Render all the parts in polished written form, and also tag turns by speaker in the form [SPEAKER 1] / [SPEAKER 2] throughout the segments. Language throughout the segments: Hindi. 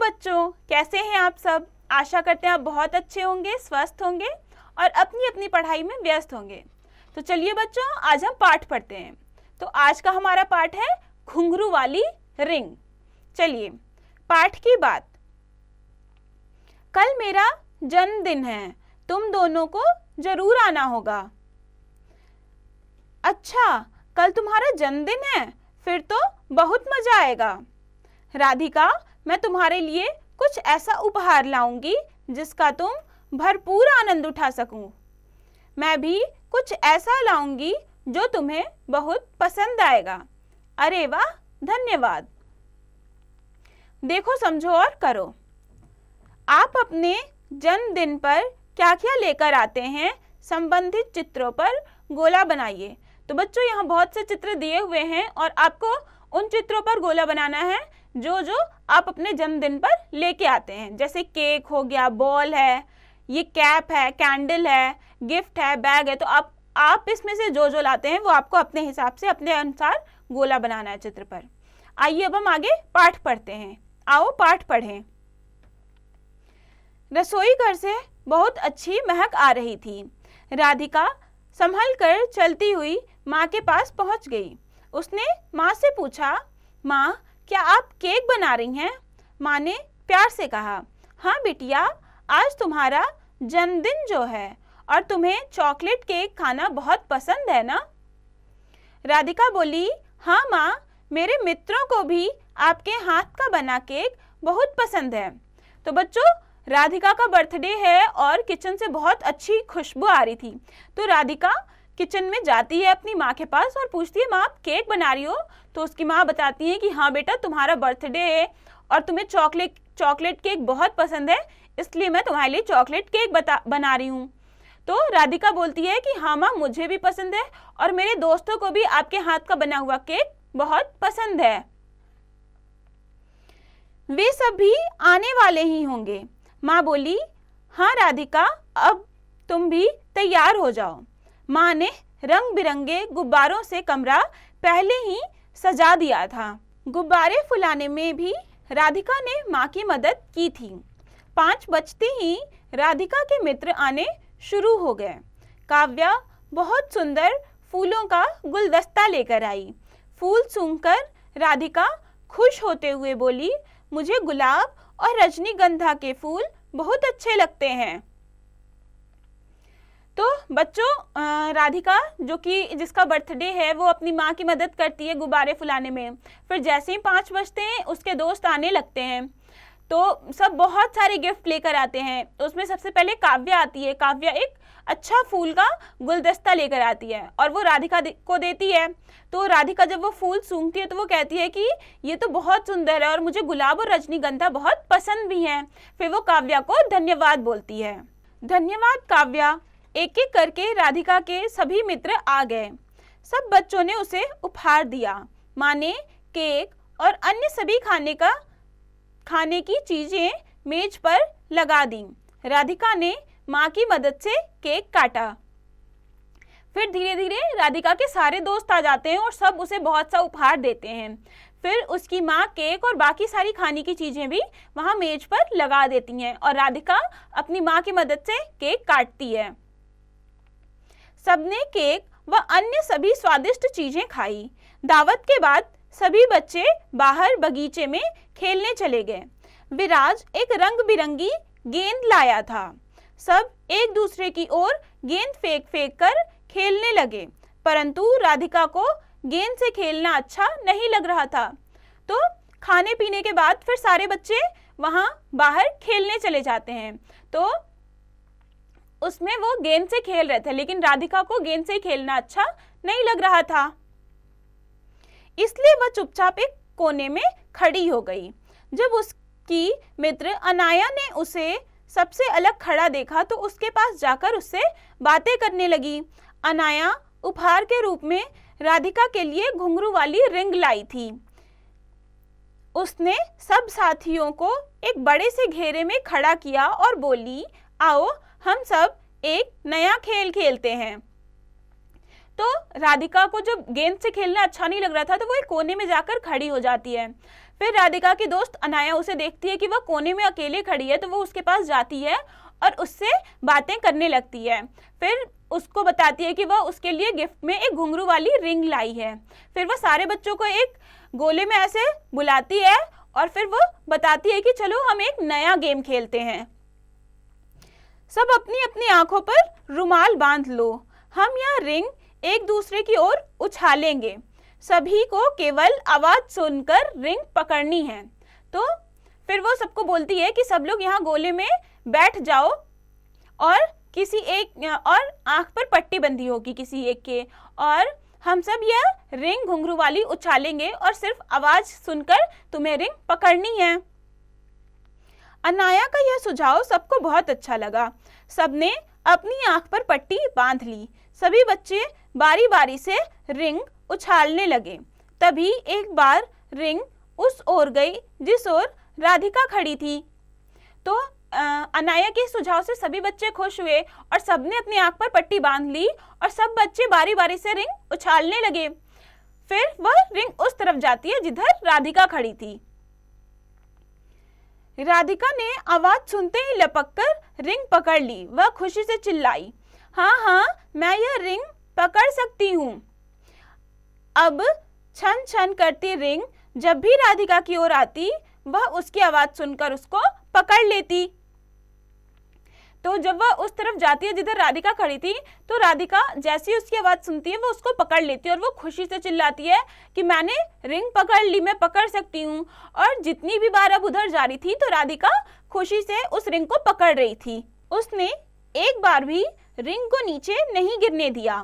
[SPEAKER 1] बच्चों, कैसे हैं आप सब? आशा करते हैं आप बहुत अच्छे होंगे, स्वस्थ होंगे और अपनी अपनी पढ़ाई में व्यस्त होंगे। तो चलिए बच्चों, आज हम पाठ पढ़ते हैं। तो आज का हमारा पाठ है घुंघरू वाली रिंग। चलिए पाठ की बात। कल मेरा जन्मदिन है, तुम दोनों को जरूर आना होगा। अच्छा, कल तुम्हारा जन्मदिन है, फिर तो बहुत मजा आएगा। राधिका, मैं तुम्हारे लिए कुछ ऐसा उपहार लाऊंगी जिसका तुम भरपूर आनंद उठा सको। मैं भी कुछ ऐसा लाऊंगी जो तुम्हें बहुत पसंद आएगा। अरे वाह, धन्यवाद। देखो, समझो और करो। आप अपने जन्मदिन पर क्या क्या लेकर आते हैं, संबंधित चित्रों पर गोला बनाइए। तो बच्चों, यहाँ बहुत से चित्र दिए हुए हैं और आपको उन चित्रों पर गोला बनाना है जो जो आप अपने जन्मदिन पर लेके आते हैं। जैसे केक हो गया, बॉल है, ये कैप है, कैंडल है, गिफ्ट है, बैग है। तो आप इसमें से जो जो लाते हैं वो आपको अपने हिसाब से, अपने अनुसार गोला बनाना है चित्र पर। आइए अब हम आगे पाठ पढ़ते हैं। आओ पाठ पढ़ें। रसोई घर से बहुत अच्छी महक आ रही थी। राधिका संभल कर चलती हुई माँ के पास पहुँच गई। उसने माँ से पूछा, माँ, क्या आप केक बना रही हैं? माँ ने प्यार से कहा, हाँ बिटिया, आज तुम्हारा जन्मदिन जो है और तुम्हें चॉकलेट केक खाना बहुत पसंद है ना? राधिका बोली, हाँ माँ, मेरे मित्रों को भी आपके हाथ का बना केक बहुत पसंद है। तो बच्चों, राधिका का बर्थडे है और किचन से बहुत अच्छी खुशबू आ रही थी। तो राधिका किचन में जाती है अपनी माँ के पास और पूछती है, माँ आप केक बना रही हो? तो उसकी माँ बताती है कि हाँ बेटा, तुम्हारा बर्थडे है और तुम्हें चॉकलेट केक बहुत पसंद है, इसलिए मैं तुम्हारे लिए चॉकलेट केक बना रही हूँ। तो राधिका बोलती है कि हाँ माँ, मुझे भी पसंद है और मेरे दोस्तों को भी आपके हाथ का बना हुआ केक बहुत पसंद है। वे सब भी आने वाले ही होंगे। माँ बोली, हाँ राधिका, अब तुम भी तैयार हो जाओ। माँ ने रंग बिरंगे गुब्बारों से कमरा पहले ही सजा दिया था। गुब्बारे फुलाने में भी राधिका ने माँ की मदद की थी। 5 बजते ही राधिका के मित्र आने शुरू हो गए। काव्या बहुत सुंदर फूलों का गुलदस्ता लेकर आई। फूल सूंघकर राधिका खुश होते हुए बोली, मुझे गुलाब और रजनीगंधा के फूल बहुत अच्छे लगते हैं। तो बच्चों, राधिका जो कि जिसका बर्थडे है वो अपनी माँ की मदद करती है गुब्बारे फुलाने में। फिर जैसे ही 5 बजते हैं उसके दोस्त आने लगते हैं। तो सब बहुत सारे गिफ्ट लेकर आते हैं। तो उसमें सबसे पहले काव्या आती है। काव्या एक अच्छा फूल का गुलदस्ता लेकर आती है और वो राधिका को देती है। तो राधिका जब वो फूल सूंघती है तो वो कहती है कि ये तो बहुत सुंदर है और मुझे गुलाब और रजनीगंधा बहुत पसंद भी हैं। फिर वो काव्या को धन्यवाद बोलती है। धन्यवाद काव्या। एक एक करके राधिका के सभी मित्र आ गए। सब बच्चों ने उसे उपहार दिया। माँ ने केक और अन्य सभी खाने की चीजें मेज पर लगा दी। राधिका ने माँ की मदद से केक काटा। फिर धीरे धीरे राधिका के सारे दोस्त आ जाते हैं और सब उसे बहुत सा उपहार देते हैं। फिर उसकी माँ केक और बाकी सारी खाने की चीजें भी वहाँ मेज पर लगा देती हैं और राधिका अपनी माँ की मदद से केक काटती है। सबने केक व अन्य सभी स्वादिष्ट चीजें खाई। दावत के बाद सभी बच्चे बाहर बगीचे में खेलने चले गए। विराज एक रंग बिरंगी गेंद लाया था। सब एक दूसरे की ओर गेंद फेंक फेंक कर खेलने लगे, परंतु राधिका को गेंद से खेलना अच्छा नहीं लग रहा था। तो खाने पीने के बाद फिर सारे बच्चे वहां बाहर खेलने चले जाते हैं। तो उसमें वो गेंद से खेल रहे थे, लेकिन राधिका को गेंद से खेलना अच्छा नहीं लग रहा था, इसलिए वह चुपचाप एक कोने में खड़ी हो गई। जब उसकी मित्र अनाया ने उसे सबसे अलग खड़ा देखा तो उसके पास जाकर उससे बातें करने लगी। अनाया उपहार के रूप में राधिका के लिए घुंघरू वाली रिंग लाई थी। उसने सब साथियों को एक बड़े से घेरे में खड़ा किया और बोली, आओ हम सब एक नया खेल खेलते हैं। तो राधिका को जब गेंद से खेलना अच्छा नहीं लग रहा था तो वो एक कोने में जाकर खड़ी हो जाती है। फिर राधिका की दोस्त अनाया उसे देखती है कि वह कोने में अकेले खड़ी है, तो वो उसके पास जाती है और उससे बातें करने लगती है। फिर उसको बताती है कि वह उसके लिए गिफ्ट में एक घुंघरू वाली रिंग लाई है। फिर वह सारे बच्चों को एक गोले में ऐसे बुलाती है और फिर वो बताती है कि चलो हम एक नया गेम खेलते हैं। सब अपनी अपनी आंखों पर रुमाल बांध लो, हम यह रिंग एक दूसरे की ओर उछालेंगे, सभी को केवल आवाज सुनकर रिंग पकड़नी है। तो फिर वो सबको बोलती है कि सब लोग यहाँ गोले में बैठ जाओ और किसी एक और आंख पर पट्टी बंधी होगी किसी एक के, और हम सब यह रिंग घुंघरू वाली उछालेंगे और सिर्फ आवाज सुनकर तुम्हें रिंग पकड़नी है। अनाया का यह सुझाव सबको बहुत अच्छा लगा। सबने अपनी आंख पर पट्टी बांध ली। सभी बच्चे बारी बारी से रिंग उछालने लगे। तभी एक बार रिंग उस ओर गई जिस ओर राधिका खड़ी थी। तो अनाया के सुझाव से सभी बच्चे खुश हुए और सबने अपनी आंख पर पट्टी बांध ली और सब बच्चे बारी बारी से रिंग उछालने लगे। फिर वह रिंग उस तरफ जाती है जिधर राधिका खड़ी थी। राधिका ने आवाज सुनते ही लपककर रिंग पकड़ ली। वह खुशी से चिल्लाई, हाँ हाँ, मैं यह रिंग पकड़ सकती हूँ। अब छन छन करती रिंग जब भी राधिका की ओर आती, वह उसकी आवाज सुनकर उसको पकड़ लेती। तो जब वह उस तरफ जाती है जिधर राधिका खड़ी थी, तो राधिका जैसे ही उसकी आवाज सुनती है वो उसको पकड़ लेती है और वो खुशी से चिल्लाती है कि मैंने रिंग पकड़ ली, मैं पकड़ सकती हूँ। और जितनी भी बार अब उधर जा रही थी तो राधिका खुशी से उस रिंग को पकड़ रही थी। उसने एक बार भी रिंग को नीचे नहीं गिरने दिया।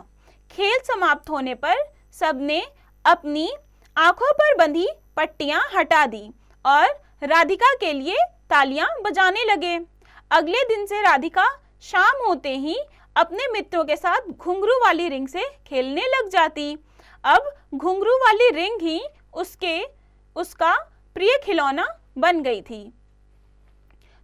[SPEAKER 1] खेल समाप्त होने पर सबने अपनी आंखों पर बंधी पट्टियां हटा दी और राधिका के लिए तालियां बजाने लगे। अगले दिन से राधिका शाम होते ही अपने मित्रों के साथ घुंघरू वाली रिंग से खेलने लग जाती। अब घुंघरू वाली रिंग ही उसका प्रिय खिलौना बन गई थी।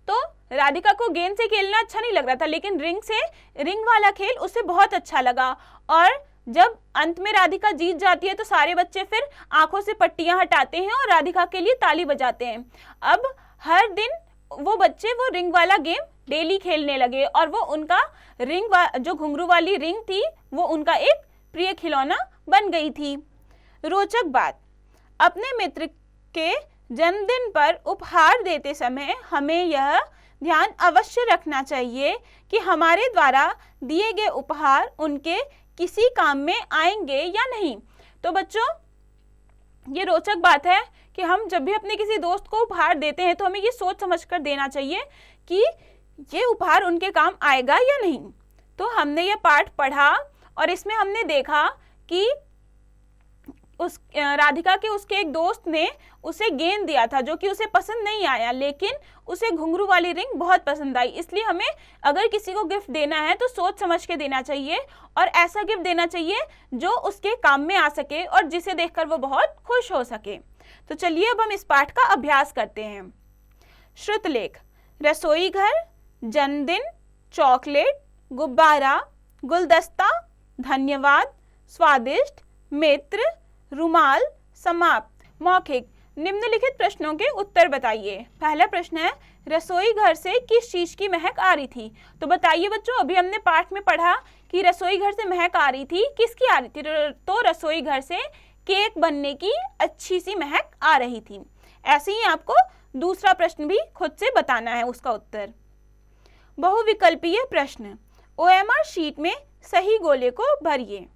[SPEAKER 1] तो राधिका को गेंद से खेलना अच्छा नहीं लग रहा था, लेकिन रिंग वाला खेल उसे बहुत अच्छा लगा। और जब अंत में राधिका जीत जाती है तो सारे बच्चे फिर आंखों से पट्टियां हटाते हैं और राधिका के लिए ताली बजाते हैं। अब हर दिन वो बच्चे वो रिंग वाला गेम डेली खेलने लगे और वो उनका जो घुंघरू वाली रिंग थी वो उनका एक प्रिय खिलौना बन गई थी। रोचक बात, अपने मित्र के जन्मदिन पर उपहार देते समय हमें यह ध्यान अवश्य रखना चाहिए कि हमारे द्वारा दिए गए उपहार उनके किसी काम में आएंगे या नहीं। तो बच्चों, ये रोचक बात है कि हम जब भी अपने किसी दोस्त को उपहार देते हैं तो हमें ये सोच समझकर देना चाहिए कि ये उपहार उनके काम आएगा या नहीं। तो हमने ये पाठ पढ़ा और इसमें हमने देखा कि राधिका के उसके एक दोस्त ने उसे गेंद दिया था जो कि उसे पसंद नहीं आया, लेकिन उसे घुंघरू वाली रिंग बहुत पसंद आई। इसलिए हमें अगर किसी को गिफ्ट देना है तो सोच समझ के देना चाहिए और ऐसा गिफ्ट देना चाहिए जो उसके काम में आ सके और जिसे देखकर वो बहुत खुश हो सके। तो चलिए अब हम इस पाठ का अभ्यास करते हैं। श्रुतलेख, रसोई घर, जन्मदिन, चॉकलेट, गुब्बारा, गुलदस्ता, धन्यवाद, स्वादिष्ट, मित्र, रुमाल, समाप्त। मौखिक, निम्नलिखित प्रश्नों के उत्तर बताइए। पहला प्रश्न है, रसोई घर से किस चीज की महक आ रही थी? तो बताइए बच्चों, अभी हमने पाठ में पढ़ा कि रसोई घर से महक आ रही थी, किसकी आ रही थी? तो रसोई घर से केक बनने की अच्छी सी महक आ रही थी। ऐसे ही आपको दूसरा प्रश्न भी खुद से बताना है उसका उत्तर। बहुविकल्पीय प्रश्न, OMR शीट में सही गोले को भरिए।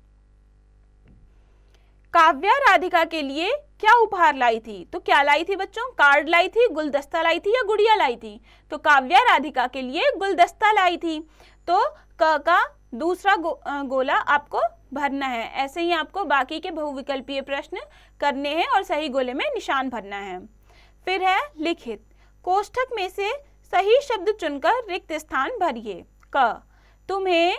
[SPEAKER 1] काव्या राधिका के लिए क्या उपहार लाई थी? तो क्या लाई थी बच्चों? कार्ड लाई थी, गुलदस्ता लाई थी या गुड़िया लाई थी? तो काव्या राधिका के लिए गुलदस्ता लाई थी। तो क का दूसरा गोला आपको भरना है। ऐसे ही आपको बाकी के बहुविकल्पीय प्रश्न करने हैं और सही गोले में निशान भरना है। फिर है लिखित, कोष्ठक में से सही शब्द चुनकर रिक्त स्थान भरिए। क, तुम्हें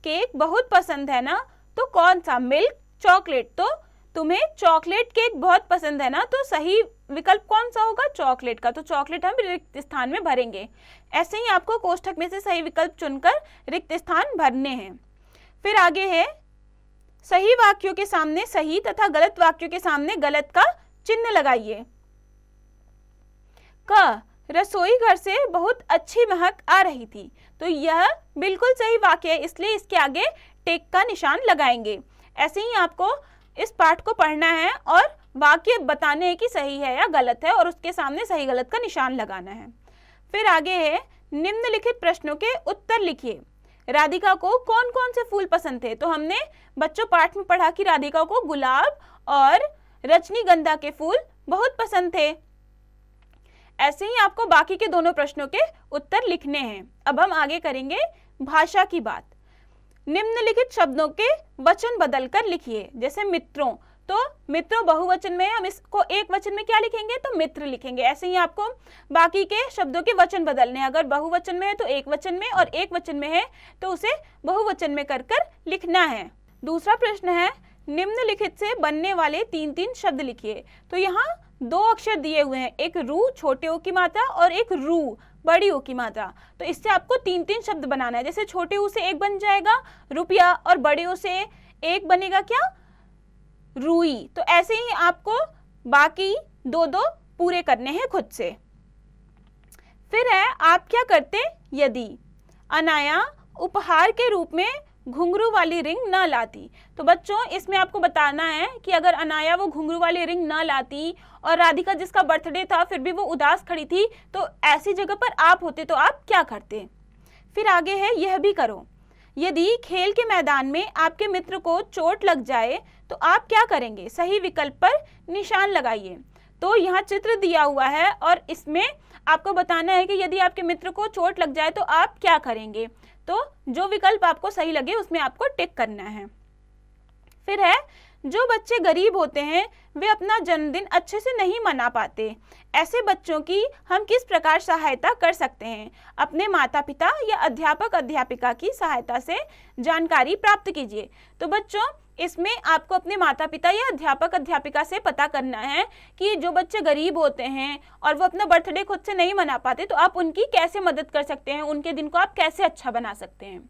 [SPEAKER 1] केक बहुत पसंद है ना? तो कौन सा? Milk, chocolate. तो तुम्हें चॉकलेट केक बहुत पसंद है ना, तो सही विकल्प कौन सा होगा? चॉकलेट का। तो चॉकलेट हम रिक्त स्थान में भरेंगे। ऐसे ही आपको कोष्ठक में से सही विकल्प चुनकर रिक्त स्थान भरने हैं। फिर आगे है, सही वाक्यों के सामने सही तथा गलत वाक्यों के सामने गलत का चिन्ह लगाइए। क, रसोई घर से बहुत अच्छी महक आ रही थी। तो यह बिल्कुल सही वाक्य है, इसलिए इसके आगे टिक का निशान लगाएंगे। ऐसे ही आपको इस पाठ को पढ़ना है और वाक्य बताने हैं कि सही है या गलत है और उसके सामने सही गलत का निशान लगाना है। फिर आगे है निम्नलिखित प्रश्नों के उत्तर लिखिए। राधिका को कौन कौन से फूल पसंद थे? तो हमने बच्चों पाठ में पढ़ा कि राधिका को गुलाब और रजनीगंधा के फूल बहुत पसंद थे। ऐसे ही आपको बाकी के दोनों प्रश्नों के उत्तर लिखने हैं। अब हम आगे करेंगे भाषा की बात। निम्नलिखित शब्दों के वचन बदलकर लिखिए। जैसे मित्रों, तो मित्रों बहुवचन में, हम इसको एक वचन में क्या लिखेंगे? तो मित्र लिखेंगे। ऐसे ही आपको बाकी के शब्दों के वचन बदलने हैं। अगर बहुवचन में है तो एक वचन में, और एक वचन में है तो उसे बहुवचन में कर लिखना है। दूसरा प्रश्न है निम्नलिखित से बनने वाले 3-3 शब्द लिखिए। तो यहाँ 2 अक्षर दिए हुए हैं, एक रू छोटे ओ की मात्रा और एक रू बड़ी ओ की मात्रा। तो इससे आपको 3-3 शब्द बनाना है। जैसे छोटे ऊ से एक बन जाएगा रुपया और बड़े ओ से एक बनेगा क्या? रुई। तो ऐसे ही आपको बाकी 2-2 पूरे करने हैं खुद से। फिर है आप क्या करते यदि अनाया उपहार के रूप में घुंघरू वाली रिंग ना लाती। तो बच्चों इसमें आपको बताना है कि अगर अनाया वो घुंघरू वाली रिंग ना लाती और राधिका जिसका बर्थडे था फिर भी वो उदास खड़ी थी, तो ऐसी जगह पर आप होते तो आप क्या करते? फिर आगे है यह भी करो। यदि खेल के मैदान में आपके मित्र को चोट लग जाए तो आप क्या करेंगे? सही विकल्प पर निशान लगाइए। तो यहाँ चित्र दिया हुआ है और इसमें आपको बताना है कि यदि आपके मित्र को चोट लग जाए तो आप क्या करेंगे। तो जो विकल्प आपको सही लगे उसमें आपको टिक करना है। फिर है जो बच्चे गरीब होते हैं वे अपना जन्मदिन अच्छे से नहीं मना पाते, ऐसे बच्चों की हम किस प्रकार सहायता कर सकते हैं? अपने माता पिता या अध्यापक अध्यापिका की सहायता से जानकारी प्राप्त कीजिए। तो बच्चों इसमें आपको अपने माता पिता या अध्यापक अध्यापिका से पता करना है कि जो बच्चे गरीब होते हैं और वो अपना बर्थडे खुद से नहीं मना पाते, तो आप उनकी कैसे मदद कर सकते हैं, उनके दिन को आप कैसे अच्छा बना सकते हैं।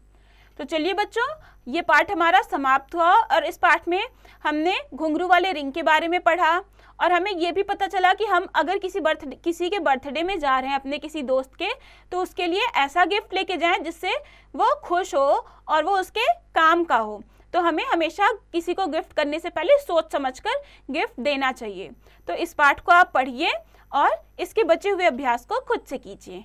[SPEAKER 1] तो चलिए बच्चों, ये पाठ हमारा समाप्त हुआ और इस पाठ में हमने घुंघरू वाले रिंग के बारे में पढ़ा और हमें ये भी पता चला कि हम अगर किसी के बर्थडे में जा रहे हैं अपने किसी दोस्त के, तो उसके लिए ऐसा गिफ्ट लेके जाएं जिससे वो खुश हो और वो उसके काम का हो। तो हमें हमेशा किसी को गिफ्ट करने से पहले सोच समझकर गिफ्ट देना चाहिए। तो इस पाठ को आप पढ़िए और इसके बचे हुए अभ्यास को खुद से कीजिए।